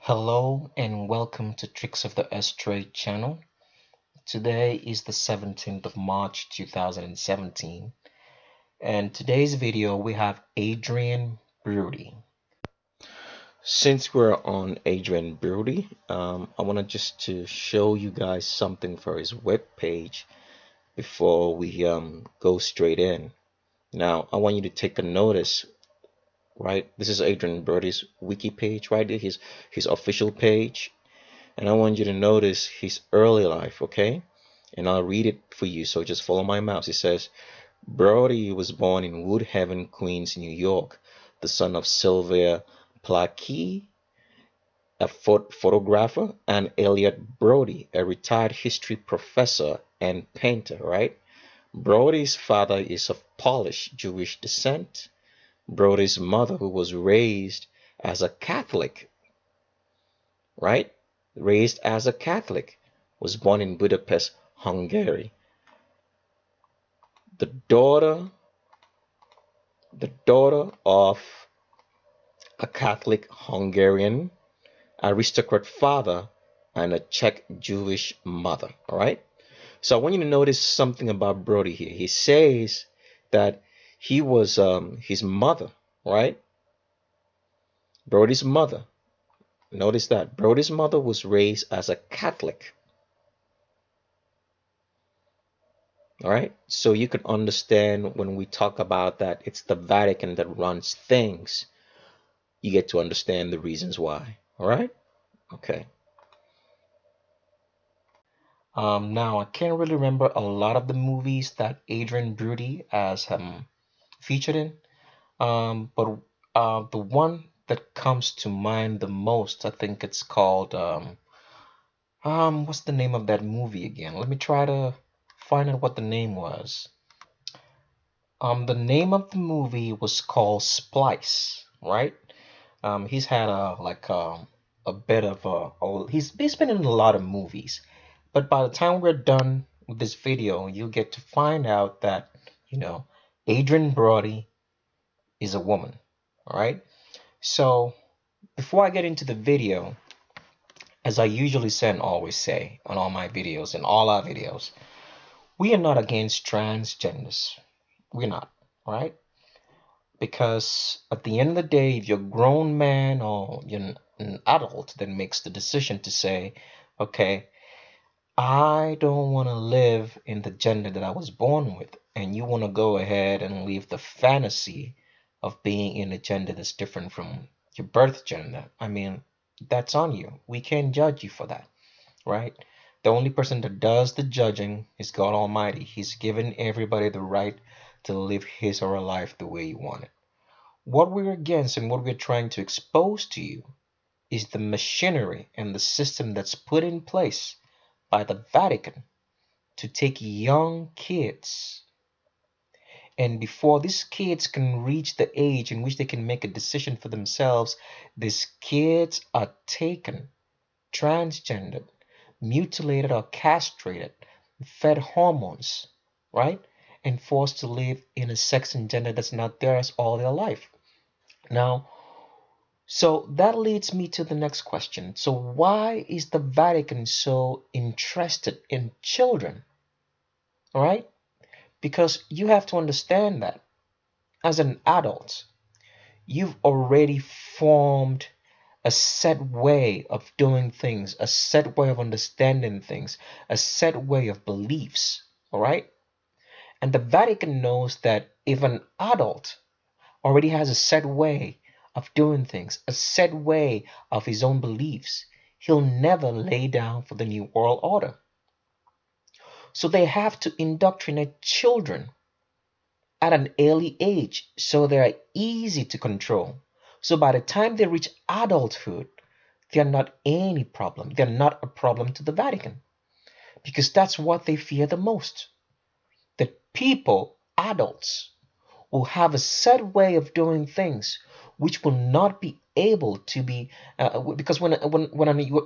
Hello and welcome to Tricks of the Astray channel. Today is the 17th of March 2017, and today's video we have Adrien Brody. Since we're on Adrien Brody, I wanted just to show you guys something for his webpage before we go straight in. Now I want you to take a notice. Right, this is Adrien Brody's wiki page, right? His official page. And I want you to notice his early life, okay? And I'll read it for you, so just follow my mouse. It says, Brody was born in Woodhaven, Queens, New York, the son of Sylvia Plackey, a photographer, and Elliot Brody, a retired history professor and painter, right? Brody's father is of Polish Jewish descent. Brody's mother, who was raised as a Catholic, right? Raised as a Catholic, was born in Budapest, Hungary. The daughter of a Catholic Hungarian aristocrat father and a Czech Jewish mother. All right. So I want you to notice something about Brody here. He says that he was his mother, right? Brody's mother. Notice that Brody's mother was raised as a Catholic. All right, so you can understand when we talk about that it's the Vatican that runs things, you get to understand the reasons why. All right, okay. Now I can't really remember a lot of the movies that Adrien Brody has featured in, but the one that comes to mind the most, I think it's called what's the name of that movie again? Let me try to find out what the name was. The name of the movie was called Splice, right? He's had a bit of he's been in a lot of movies, but by the time we're done with this video, you'll get to find out that Adrien Brody is a woman. All right. So before I get into the video, as I usually say and always say on all my videos and all our videos, we are not against transgenders. We're not. All right. Because at the end of the day, if you're a grown man or you're an adult that makes the decision to say, okay, I don't want to live in the gender that I was born with, and you want to go ahead and live the fantasy of being in a gender that's different from your birth gender, I mean, that's on you. We can't judge you for that, right? The only person that does the judging is God Almighty. He's given everybody the right to live his or her life the way you want it. What we're against and what we're trying to expose to you is the machinery and the system that's put in place by the Vatican to take young kids. And before these kids can reach the age in which they can make a decision for themselves, these kids are taken, transgendered, mutilated or castrated, fed hormones, right? And forced to live in a sex and gender that's not theirs all their life. Now, so that leads me to the next question. So why is the Vatican so interested in children? All right? Because you have to understand that as an adult, you've already formed a set way of doing things, a set way of understanding things, a set way of beliefs. All right? And the Vatican knows that if an adult already has a set way of doing things, a set way of his own beliefs, he'll never lay down for the New World Order. So they have to indoctrinate children at an early age so they are easy to control. So by the time they reach adulthood, they're not any problem. They're not a problem to the Vatican because that's what they fear the most. That people, adults, will have a set way of doing things which will not be able to be because when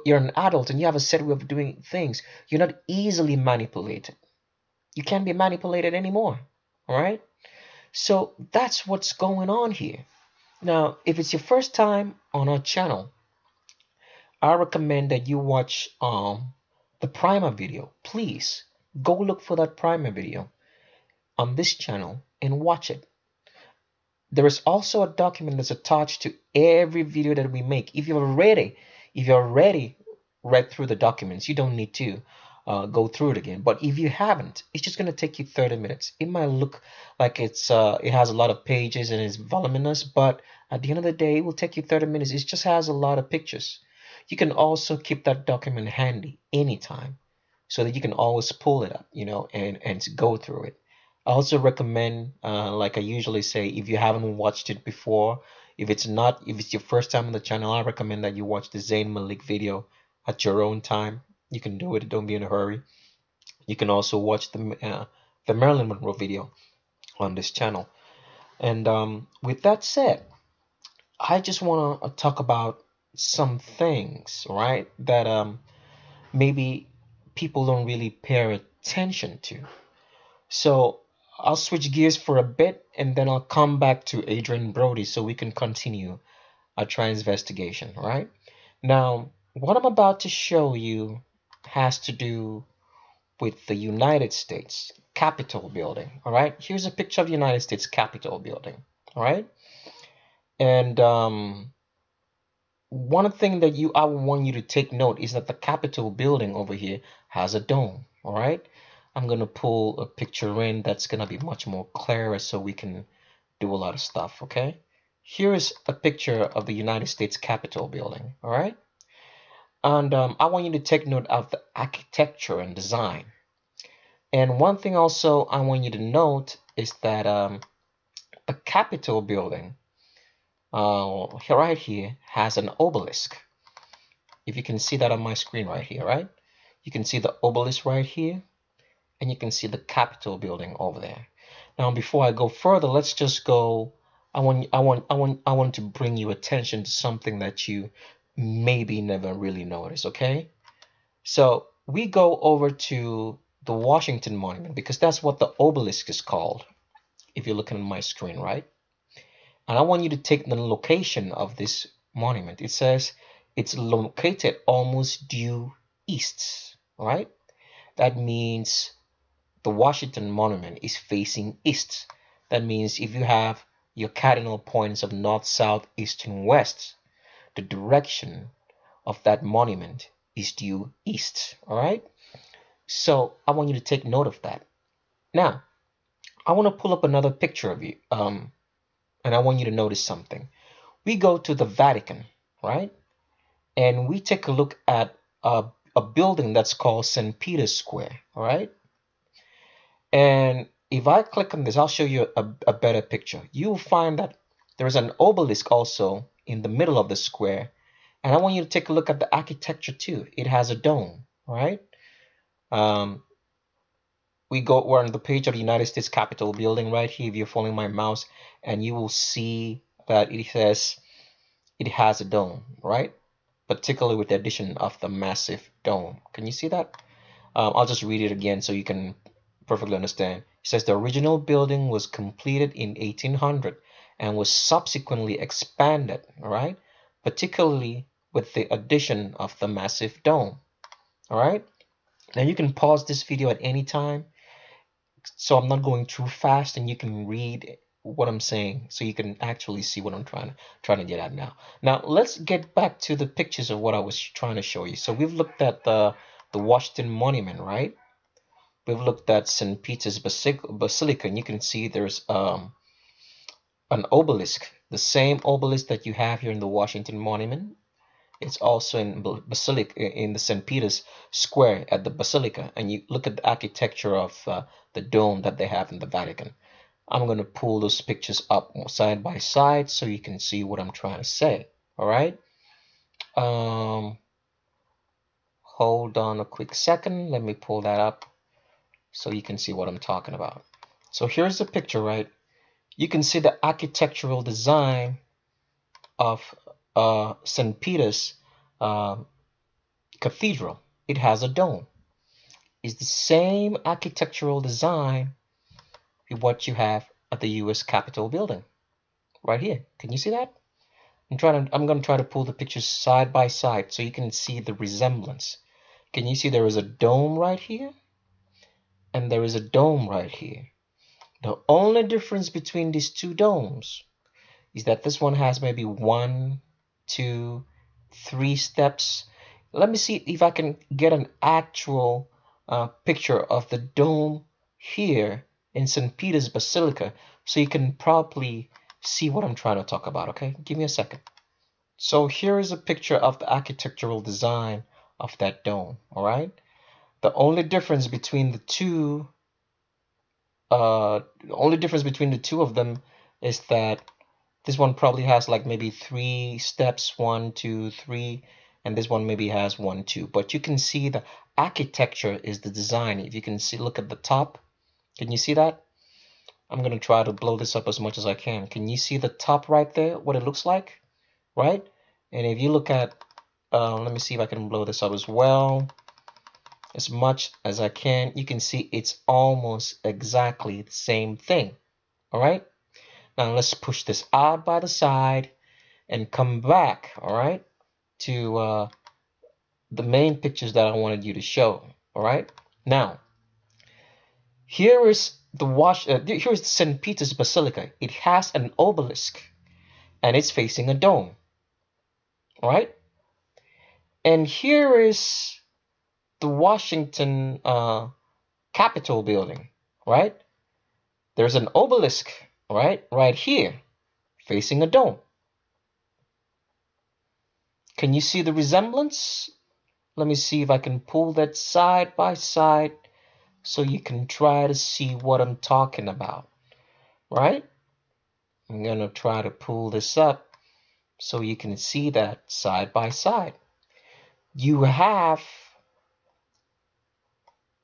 you're an adult and you have a set way of doing things, you're not easily manipulated. You can't be manipulated anymore. All right, so that's what's going on here. Now if it's your first time on our channel, I recommend that you watch the primer video. Please go look for that primer video on this channel and watch it. There is also a document that's attached to every video that we make. If you've already read through the documents, you don't need to go through it again. But if you haven't, it's just gonna take you 30 minutes. It might look like it has a lot of pages and it's voluminous, but at the end of the day, it will take you 30 minutes. It just has a lot of pictures. You can also keep that document handy anytime so that you can always pull it up, and go through it. I also recommend, like I usually say, if you haven't watched it before, if it's your first time on the channel, I recommend that you watch the Zayn Malik video at your own time. You can do it, don't be in a hurry. You can also watch the Marilyn Monroe video on this channel. And with that said, I just want to talk about some things, right, that maybe people don't really pay attention to. So I'll switch gears for a bit and then I'll come back to Adrien Brody so we can continue our investigation, right? Now, what I'm about to show you has to do with the United States Capitol building, all right? Here's a picture of the United States Capitol building, all right? And one thing that I want you to take note is that the Capitol building over here has a dome, all right? I'm going to pull a picture in that's going to be much more clearer so we can do a lot of stuff, okay? Here is a picture of the United States Capitol building, all right? And I want you to take note of the architecture and design. And one thing also I want you to note is that the Capitol building right here has an obelisk. If you can see that on my screen right here, right? You can see the obelisk right here, and you can see the Capitol building over there. Now, before I go further, let's just go. I want to bring you attention to something that you maybe never really noticed. Okay, so we go over to the Washington Monument because that's what the obelisk is called. If you're looking at my screen, right? And I want you to take the location of this monument. It says it's located almost due east, right? That means the Washington Monument is facing east. That means if you have your cardinal points of north, south, east, and west, the direction of that monument is due east. All right? So I want you to take note of that. Now, I want to pull up another picture of you, and I want you to notice something. We go to the Vatican, right? And we take a look at a building that's called St. Peter's Square, all right? And if I click on this, I'll show you a better picture. You'll find that there's an obelisk also in the middle of the square. And I want you to take a look at the architecture too. It has a dome, right? We're on the page of the United States Capitol building right here. If you're following my mouse, and you will see that it says it has a dome, right? Particularly with the addition of the massive dome. Can you see that? I'll just read it again so you can perfectly understand. It says the original building was completed in 1800 and was subsequently expanded, all right? Particularly with the addition of the massive dome, all right? Now you can pause this video at any time, so I'm not going too fast, and you can read what I'm saying so you can actually see what I'm trying to get at now. Now let's get back to the pictures of what I was trying to show you. So we've looked at the Washington Monument, right? We've looked at St. Peter's Basilica, and you can see there's an obelisk, the same obelisk that you have here in the Washington Monument. It's also in Basilica, in the St. Peter's Square at the Basilica, and you look at the architecture of the dome that they have in the Vatican. I'm going to pull those pictures up side by side so you can see what I'm trying to say. All right. Hold on a quick second. Let me pull that up so you can see what I'm talking about. So here's the picture, right? You can see the architectural design of St. Peter's Cathedral. It has a dome. It's the same architectural design with what you have at the U.S. Capitol building right here. Can you see that? I'm gonna try to pull the pictures side by side so you can see the resemblance. Can you see there is a dome right here? And there is a dome right here. The only difference between these two domes is that this one has maybe 1, 2, 3 steps. Let me see if I can get an actual picture of the dome here in St. Peter's Basilica so you can probably see what I'm trying to talk about, okay? Give me a second. So here is a picture of the architectural design of that dome, all right? The only difference between the only difference between the two of them is that this one probably has like maybe 3 steps, 1, 2, 3, and this one maybe has 1, 2. But you can see the architecture is the design. If you can see, look at the top. Can you see that? I'm gonna try to blow this up as much as I can. Can you see the top right there? What it looks like, right? And if you look at, let me see if I can blow this up as well, as much as I can. You can see it's almost exactly the same thing. All right. Now let's push this out by the side and come back, all right, to the main pictures that I wanted you to show, all right? Now, here is here's St. Peter's Basilica. It has an obelisk, and it's facing a dome, all right? And here is the Washington Capitol building, right? There's an obelisk, right here, facing a dome. Can you see the resemblance? Let me see if I can pull that side by side so you can try to see what I'm talking about, right? I'm gonna try to pull this up so you can see that side by side. You have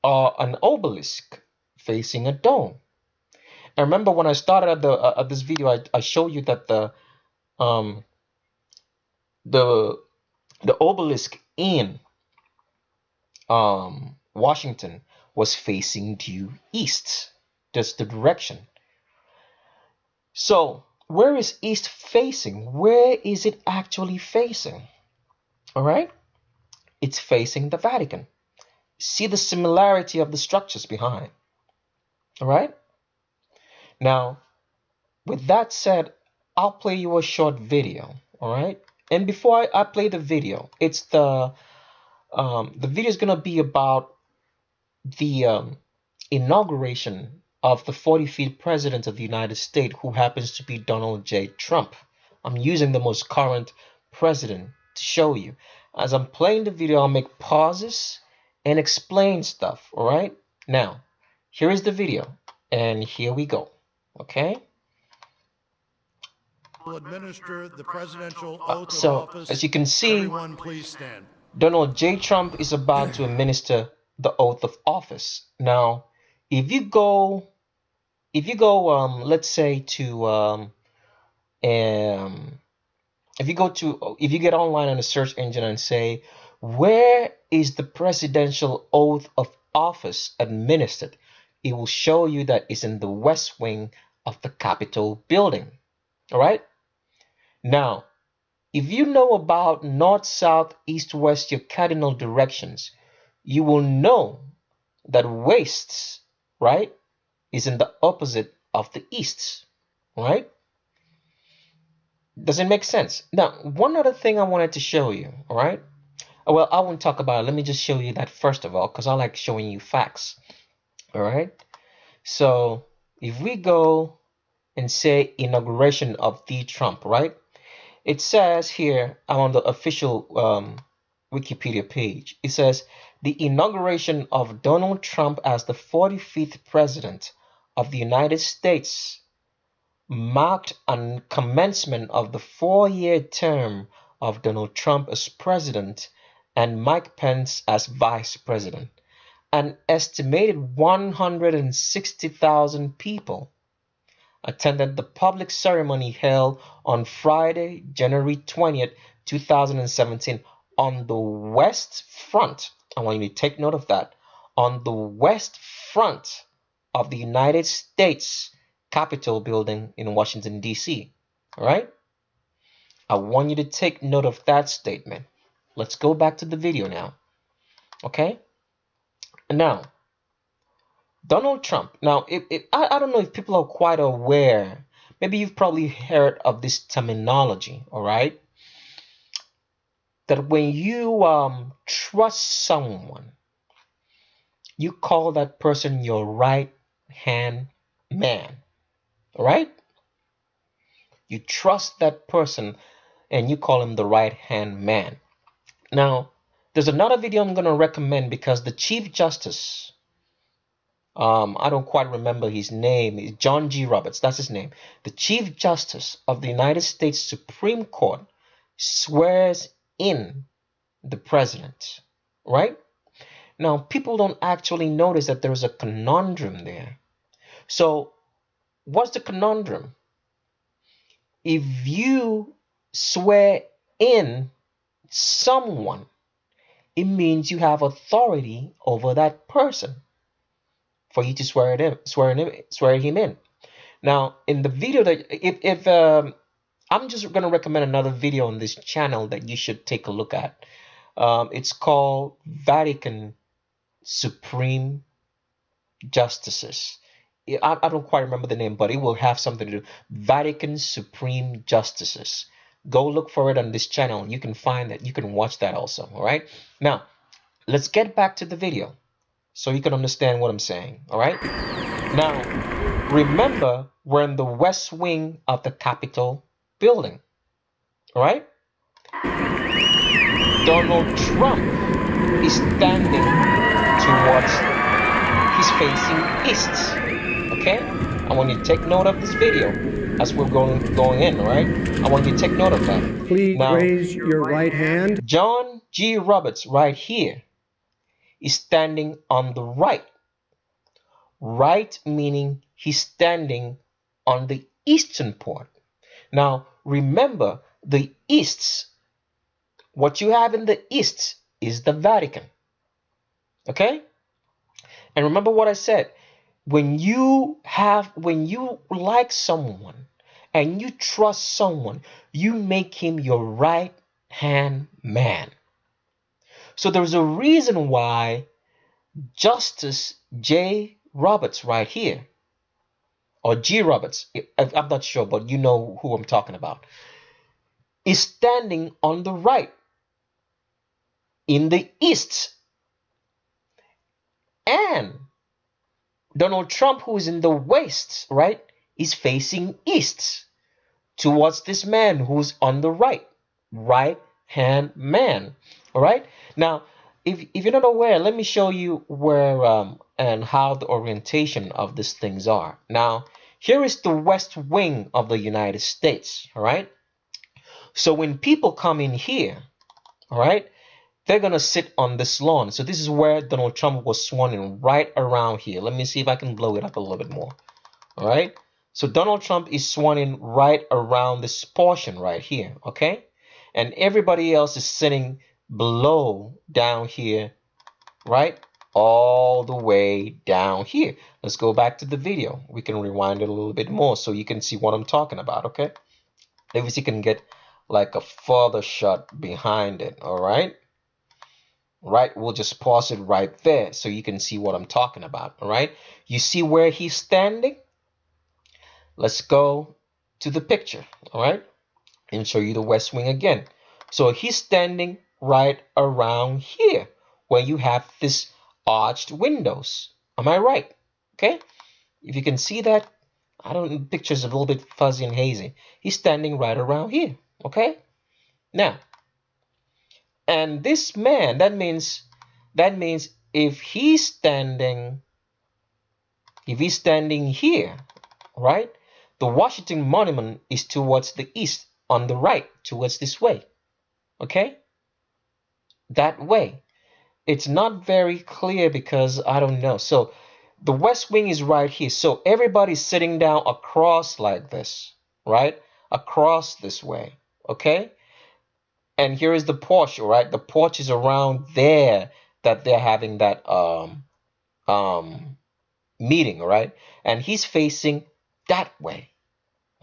an obelisk facing a dome. And remember when I started at this video, I showed you that um the the obelisk in Washington was facing due east. That's the direction. So where is east facing? Where is it actually facing? All right, it's facing the Vatican. See the similarity of the structures behind. All right. Now, with that said, I'll play you a short video. All right. And before I play the video, it's the video is gonna be about the inauguration of the 45th president of the United States, who happens to be Donald J. Trump. I'm using the most current president to show you. As I'm playing the video, I'll make pauses and explain stuff, all right? Now, here is the video, and here we go, okay? Will administer the presidential oath of So, office. as you can see, everyone please stand. Donald J. Trump is about to administer the oath of office. Now, if you go, let's say to, if you get online on a search engine and say, where is the presidential oath of office administered? It will show you that it's in the west wing of the Capitol building. All right. Now, if you know about north, south, east, west, your cardinal directions, you will know that west, right, is in the opposite of the east, right? Does it make sense? Now, one other thing I wanted to show you, all right? Well, I won't talk about it. Let me just show you that first of all, because I like showing you facts, all right? So, if we go and say inauguration of the Trump, right? It says here, I'm on the official Wikipedia page. It says the inauguration of Donald Trump as the 45th president of the United States marked a commencement of the 4-year term of Donald Trump as president and Mike Pence as vice president. An estimated 160,000 people attended the public ceremony held on Friday, January 20th, 2017 on the West Front. I want you to take note of that. On the West Front of the United States Capitol building in Washington, D.C. All right? I want you to take note of that statement. Let's go back to the video now. Okay? Now, Donald Trump. Now, I don't know if people are quite aware. Maybe you've probably heard of this terminology, all right? That when you trust someone, you call that person your right hand man, all right? You trust that person and you call him the right hand man. Now, there's another video I'm going to recommend because the Chief Justice, I don't quite remember his name, is John G. Roberts, that's his name. The Chief Justice of the United States Supreme Court swears in the president, right? Now, people don't actually notice that there's a conundrum there. So, what's the conundrum? If you swear in someone, it means you have authority over that person for you to swear him in. Now, in the video that if I'm just gonna recommend another video on this channel that you should take a look at. It's called Vatican Supreme Justices. I don't quite remember the name, but it will have something to do. Vatican Supreme Justices. Go look for it on this channel. You can find that. You can watch that also. All right. Now, let's get back to the video so you can understand what I'm saying. All right. Now, remember, we're in the west wing of the Capitol building. All right. Donald Trump is standing towards, he's facing east. Okay? I want you to take note of this video as we're going in, all right? I want you to take note of that. Please now, raise your right hand. John G. Roberts right here is standing on the right. Right meaning he's standing on the eastern part. Now, remember, the east, what you have in the east is the Vatican. Okay? And remember what I said. When you like someone and you trust someone, you make him your right hand man. So there's a reason why Justice J. Roberts right here, or G. Roberts, I'm not sure, but you know who I'm talking about, is standing on the right in the east. And Donald Trump, who is in the west, right, is facing east towards this man who's on the right, right hand man. All right. Now, if you're not aware, let me show you where and how the orientation of these things are. Now, here is the west wing of the United States. All right. So when people come in here, all right, they're going to sit on this lawn. So this is where Donald Trump was sworn in, right around here. Let me see if I can blow it up a little bit more. All right. So Donald Trump is sworn in right around this portion right here. Okay. And everybody else is sitting below down here, right? All the way down here. Let's go back to the video. We can rewind it a little bit more so you can see what I'm talking about. Okay. Maybe you can get like a further shot behind it. All right. Right, we'll just pause it right there so you can see what I'm talking about. All right, you see where he's standing? Let's go to the picture, all right, and show you the west wing again. So he's standing right around here where you have this arched windows. Am I right? Okay, if you can see that, I don't know, the picture's a little bit fuzzy and hazy. He's standing right around here. Okay, now, and this man, that means if he's standing here, right, the Washington Monument is towards the east, on the right, towards this way. Okay, that way. It's not very clear because I don't know. So the west wing is right here. So everybody's sitting down across like this, right, across this way. Okay, and here is the porch, right? The porch is around there that they're having that meeting, right? And he's facing that way.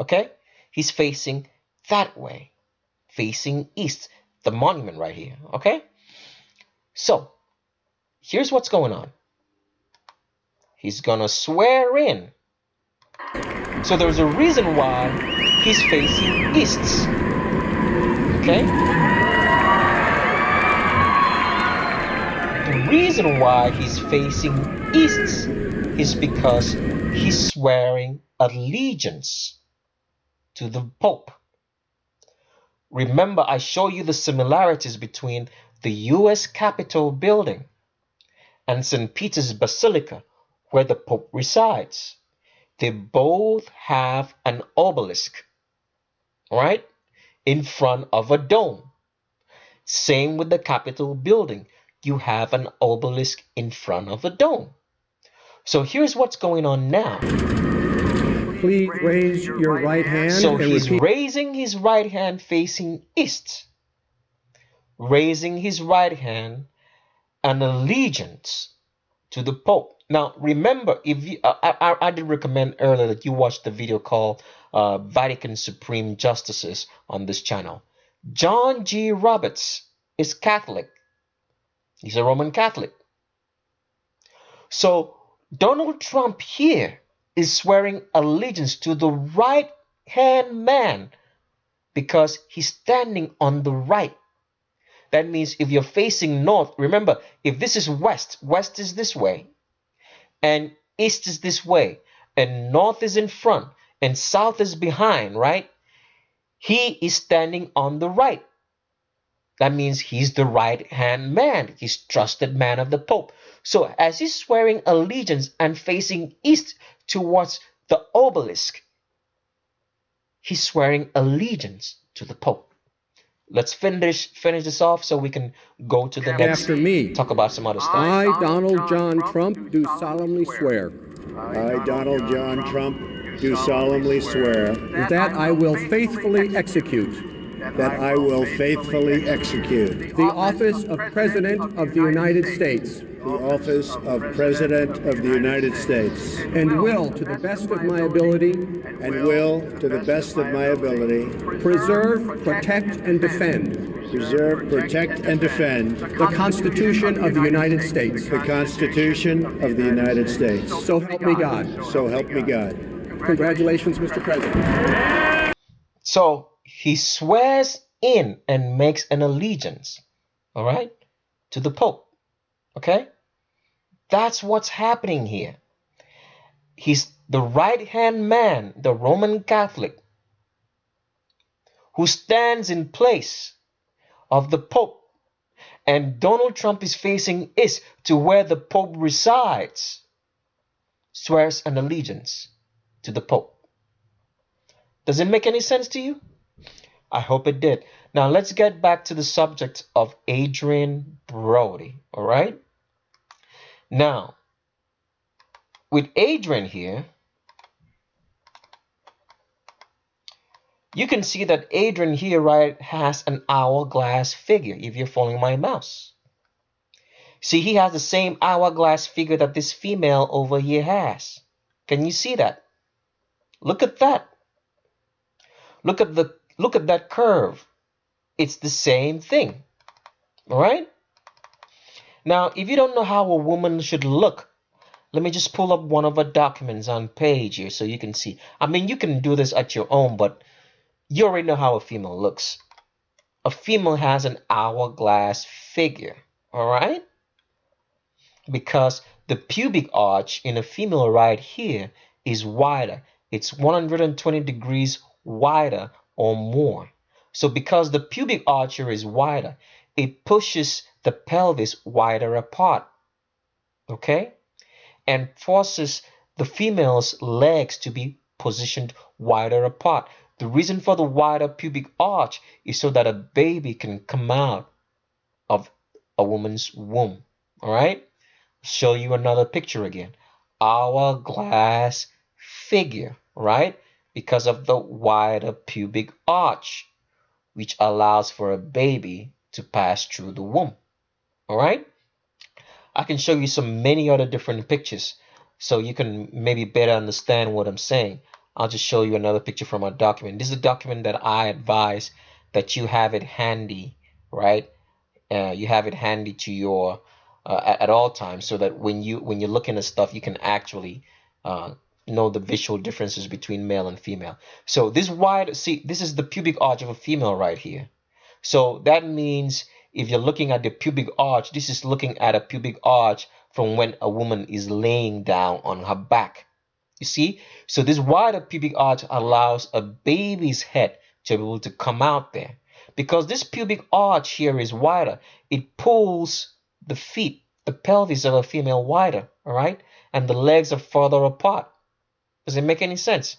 Okay? He's facing that way. facing east, the monument right here, okay? So, here's what's going on. He's gonna swear in. So there's a reason why he's facing east, okay? The reason why he's facing east is because he's swearing allegiance to the Pope. Remember, I show you the similarities between the US Capitol building and St. Peter's Basilica, where the Pope resides. They both have an obelisk, right, in front of a dome. Same with the Capitol building. You have an obelisk in front of a dome. So here's what's going on now. Please raise your right hand So and he's repeat. raising his right hand facing east. Raising his right hand, an allegiance to the Pope. Now, remember, if you, I did recommend earlier that you watch the video called Vatican Supreme Justices on this channel. John G. Roberts is Catholic. He's a Roman Catholic. So Donald Trump here is swearing allegiance to the right-hand man because he's standing on the right. That means if you're facing north, remember, if this is west, west is this way, and east is this way, and north is in front, and south is behind, right? He is standing on the right. That means he's the right-hand man. He's trusted man of the Pope. So as he's swearing allegiance and facing east towards the obelisk, he's swearing allegiance to the Pope. Let's finish this off so we can go to the next, After me. talk about some other stuff. I, Donald John Trump, do solemnly swear I, Donald John Trump, do solemnly swear that I will faithfully execute that I will faithfully execute the office of President of the United States the office of President of the United States and will, to the best of my ability, and will, to the best of my ability, preserve, protect, and defend preserve, protect, and defend the Constitution of the United States. the Constitution of the United States. So help me God. So help me God. Congratulations, Mr. President. So he swears in and makes an allegiance, all right, to the Pope. Okay? That's what's happening here. He's the right-hand man, the Roman Catholic, who stands in place of the Pope. And Donald Trump is facing east to where the Pope resides, swears an allegiance to the Pope. Does it make any sense to you? I hope it did. Now let's get back to the subject of Adrien Brody, all right? Now, with Adrien here, you can see that Adrien here, right, has an hourglass figure, if you're following my mouse. See, he has the same hourglass figure that this female over here has. Can you see that? Look at that. Look at that curve. It's the same thing. All right? Now, if you don't know how a woman should look, let me just pull up one of our documents on page here so you can see. I mean, you can do this at your own, but you already know how a female looks. A female has an hourglass figure, all right? Because the pubic arch in a female right here is wider. It's 120 degrees wider or more. So because the pubic arch here is wider, it pushes the pelvis wider apart, okay? And forces the female's legs to be positioned wider apart. The reason for the wider pubic arch is so that a baby can come out of a woman's womb, all right? Show you another picture again. Hourglass figure, right? Because of the wider pubic arch, which allows for a baby to pass through the womb. All right? I can show you some many other different pictures so you can maybe better understand what I'm saying. I'll just show you another picture from our document. This is a document that I advise that you have it handy, right? You have it handy to your at all times, so that when you're looking at stuff, you can actually uh, know the visual differences between male and female. So this wide, see, this is the pubic arch of a female right here. So that means if you're looking at the pubic arch, this is looking at a pubic arch from when a woman is laying down on her back. You see? So this wider pubic arch allows a baby's head to be able to come out there. Because this pubic arch here is wider, it pulls the feet, the pelvis of a female wider, all right? And the legs are further apart. Does it make any sense?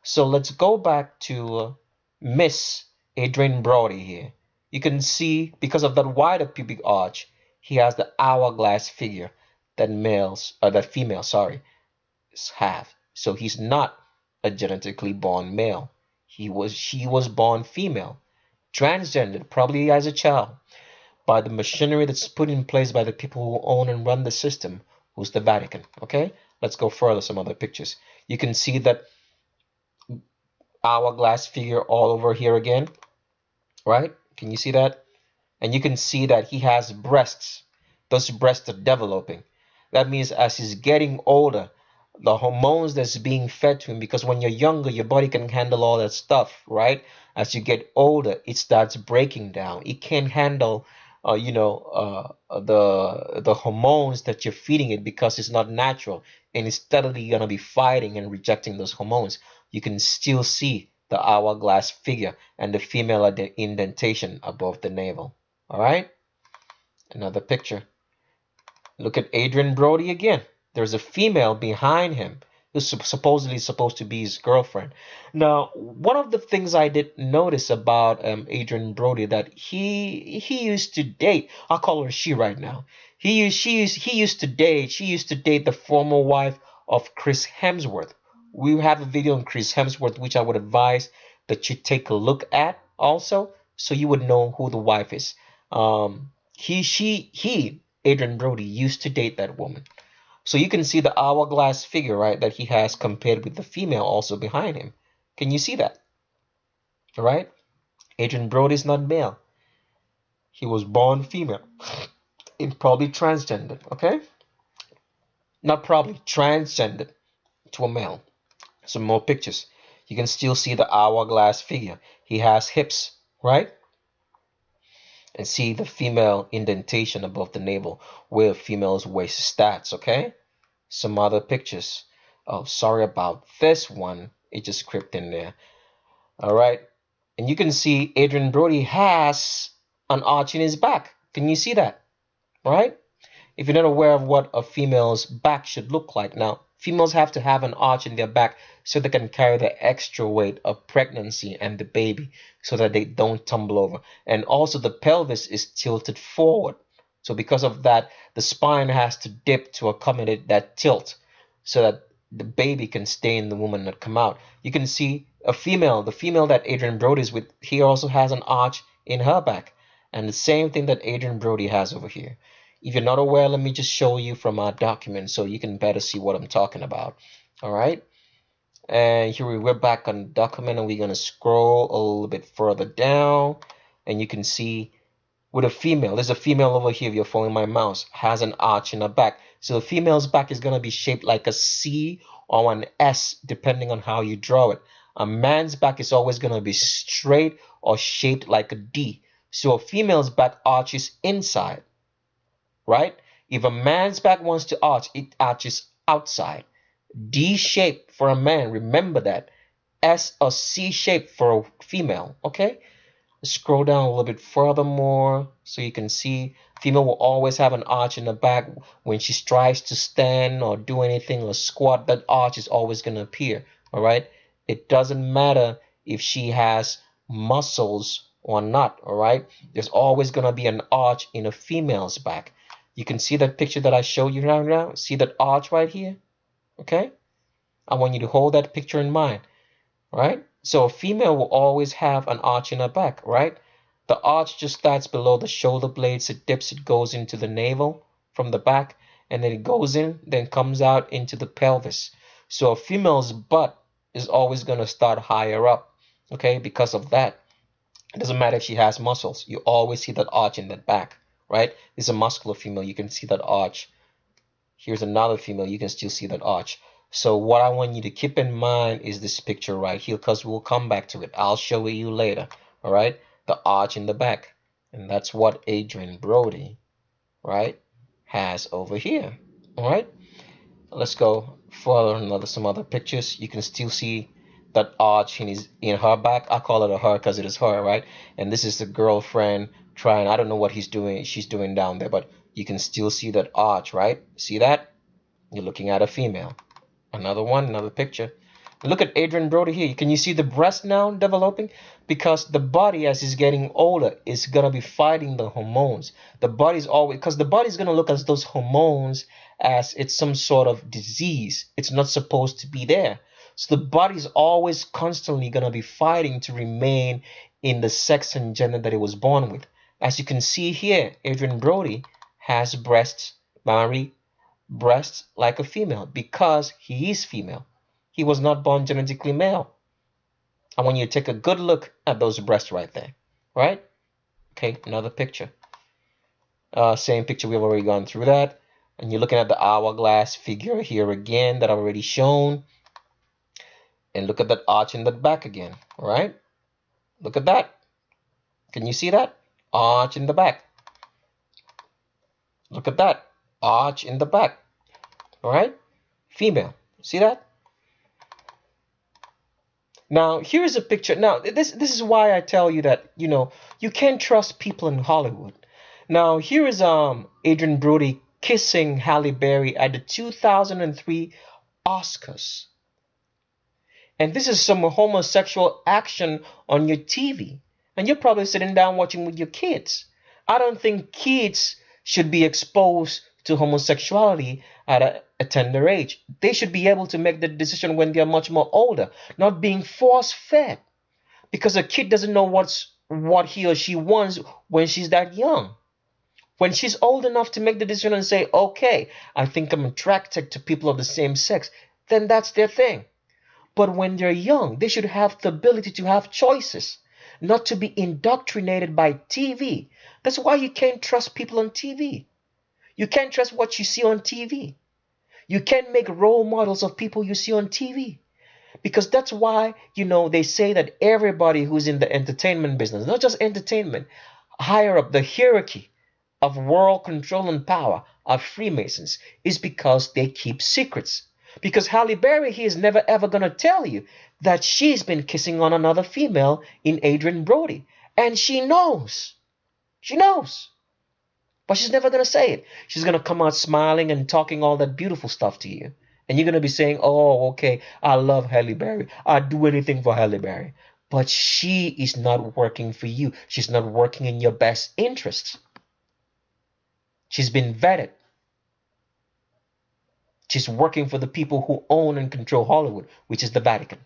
So let's go back to Miss Adrien Brody here. You can see because of that wider pubic arch, he has the hourglass figure that females, sorry, have. So he's not a genetically born male. She was born female, transgendered, probably as a child, by the machinery that's put in place by the people who own and run the system, who's the Vatican. Okay, let's go further. Some other pictures. You can see that hourglass figure all over here again, right? Can you see that? And you can see that he has breasts. Those breasts are developing. That means as he's getting older, the hormones that's being fed to him, because when you're younger, your body can handle all that stuff, right? As you get older, it starts breaking down. It can't handle, the hormones that you're feeding it, because it's not natural, and it's steadily gonna be fighting and rejecting those hormones. You can still see the hourglass figure and the female indentation above the navel. All right, another picture. Look at Adrien Brody again. There's a female behind him who's supposedly supposed to be his girlfriend. Now, one of the things I did notice about Adrien Brody, that he used to date. I'll call her she right now. He used to date. She used to date the former wife of Chris Hemsworth. We have a video on Chris Hemsworth, which I would advise that you take a look at also, so you would know who the wife is. Adrien Brody used to date that woman. So you can see the hourglass figure, right, that he has compared with the female also behind him. Can you see that? All right? Adrien Brody is not male. He was born female. And probably transgendered, okay? Not probably, transgendered to a male. Some more pictures. You can still see the hourglass figure. He has hips, right? And see the female indentation above the navel where female's waist starts, okay? Some other pictures. Oh, sorry about this one. It just crept in there. All right. And you can see Adrien Brody has an arch in his back. Can you see that? All right. If you're not aware of what a female's back should look like, now, females have to have an arch in their back so they can carry the extra weight of pregnancy and the baby so that they don't tumble over. And also the pelvis is tilted forward. So because of that, the spine has to dip to accommodate that tilt so that the baby can stay in the woman and come out. You can see the female that Adrien Brody is with, he also has an arch in her back. And the same thing that Adrien Brody has over here. If you're not aware, let me just show you from our document so you can better see what I'm talking about. All right. And here we're back on the document, and we're going to scroll a little bit further down. And you can see with a female, there's a female over here, if you're following my mouse, has an arch in her back. So the female's back is going to be shaped like a C or an S, depending on how you draw it. A man's back is always going to be straight or shaped like a D. So a female's back arches inside, right? If a man's back wants to arch, it arches outside. D shape for a man, remember that. S or C shape for a female, okay? Scroll down a little bit further more so you can see female will always have an arch in the back. When she tries to stand or do anything or squat, that arch is always going to appear. All right. It doesn't matter if she has muscles or not. All right. There's always going to be an arch in a female's back. You can see that picture that I showed you right now. See that arch right here? Okay. I want you to hold that picture in mind. Right? So a female will always have an arch in her back, right? The arch just starts below the shoulder blades. It dips, it goes into the navel from the back, and then it goes in, then comes out into the pelvis. So a female's butt is always going to start higher up, okay, because of that. It doesn't matter if she has muscles. You always see that arch in that back, right? This is a muscular female. You can see that arch. Here's another female. You can still see that arch. So what I want you to keep in mind is this picture right here, because we'll come back to it. I'll show you later, all right? The arch in the back. And that's what Adrien Brody, right, has over here, all right? Let's go for some other pictures. You can still see that arch in her back. I call it a her because it is her, right? And this is the girlfriend trying. I don't know what she's doing down there, but you can still see that arch, right? See that? You're looking at a female. Another one, another picture. Look at Adrien Brody here. Can you see the breast now developing? Because the body, as he's getting older, is gonna be fighting the hormones. The body's always, because the body's gonna look at those hormones as it's some sort of disease. It's not supposed to be there. So the body's always constantly gonna be fighting to remain in the sex and gender that it was born with. As you can see here, Adrien Brody has breasts, mammary breasts like a female because he is female. He was not born genetically male. I want you to take a good look at those breasts right there, right? Okay, another picture. Same picture, we've already gone through that. And you're looking at the hourglass figure here again that I've already shown. And look at that arch in the back again, all right? Look at that. Can you see that? Arch in the back. Look at that. Arch in the back, all right? Female, see that? Now, here's a picture. Now, this is why I tell you that, you can't trust people in Hollywood. Now, here is Adrien Brody kissing Halle Berry at the 2003 Oscars. And this is some homosexual action on your TV. And you're probably sitting down watching with your kids. I don't think kids should be exposed to homosexuality at a tender age. They should be able to make the decision when they're much more older, not being force-fed. Because a kid doesn't know what he or she wants when she's that young. When she's old enough to make the decision and say, okay, I think I'm attracted to people of the same sex, then that's their thing. But when they're young, they should have the ability to have choices, not to be indoctrinated by TV. That's why you can't trust people on TV. You can't trust what you see on TV. You can't make role models of people you see on TV. Because that's why, they say that everybody who's in the entertainment business, not just entertainment, higher up the hierarchy of world control and power are Freemasons, is because they keep secrets. Because Halle Berry, he is never ever going to tell you that she's been kissing on another female in Adrien Brody. And she knows. She knows. But she's never going to say it. She's going to come out smiling and talking all that beautiful stuff to you. And you're going to be saying, oh, okay, I love Halle Berry. I'd do anything for Halle Berry. But she is not working for you. She's not working in your best interests. She's been vetted. She's working for the people who own and control Hollywood, which is the Vatican.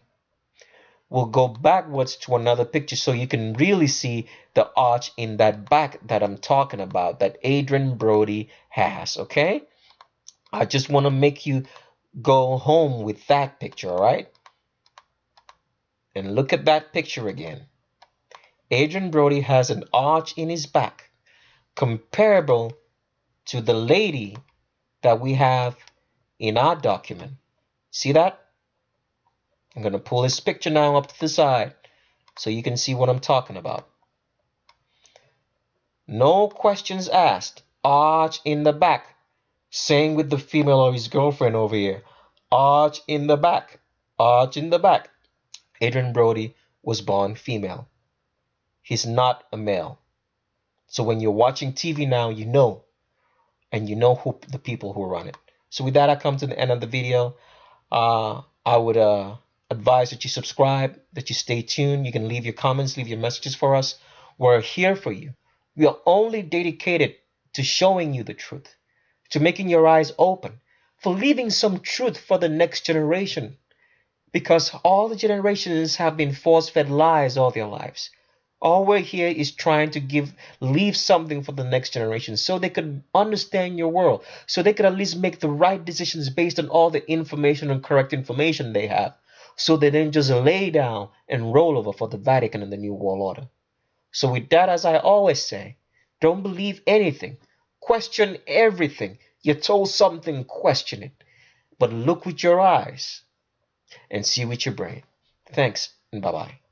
We'll go backwards to another picture so you can really see the arch in that back that I'm talking about, that Adrien Brody has, okay? I just want to make you go home with that picture, all right? And look at that picture again. Adrien Brody has an arch in his back comparable to the lady that we have in our document. See that? I'm going to pull this picture now up to the side so you can see what I'm talking about. No questions asked. Arch in the back. Same with the female or his girlfriend over here. Arch in the back. Arch in the back. Adrien Brody was born female. He's not a male. So when you're watching TV now, you know. And you know who the people who run it. So with that, I come to the end of the video. I would advise that you subscribe, that you stay tuned. You can leave your comments, leave your messages for us. We're here for you. We are only dedicated to showing you the truth, to making your eyes open, for leaving some truth for the next generation. Because all the generations have been force-fed lies all their lives. All we're here is trying to leave something for the next generation so they could understand your world, so they could at least make the right decisions based on all the information and correct information they have, so they didn't just lay down and roll over for the Vatican and the New World Order. So with that, as I always say, don't believe anything. Question everything. You're told something, question it. But look with your eyes and see with your brain. Thanks, and bye-bye.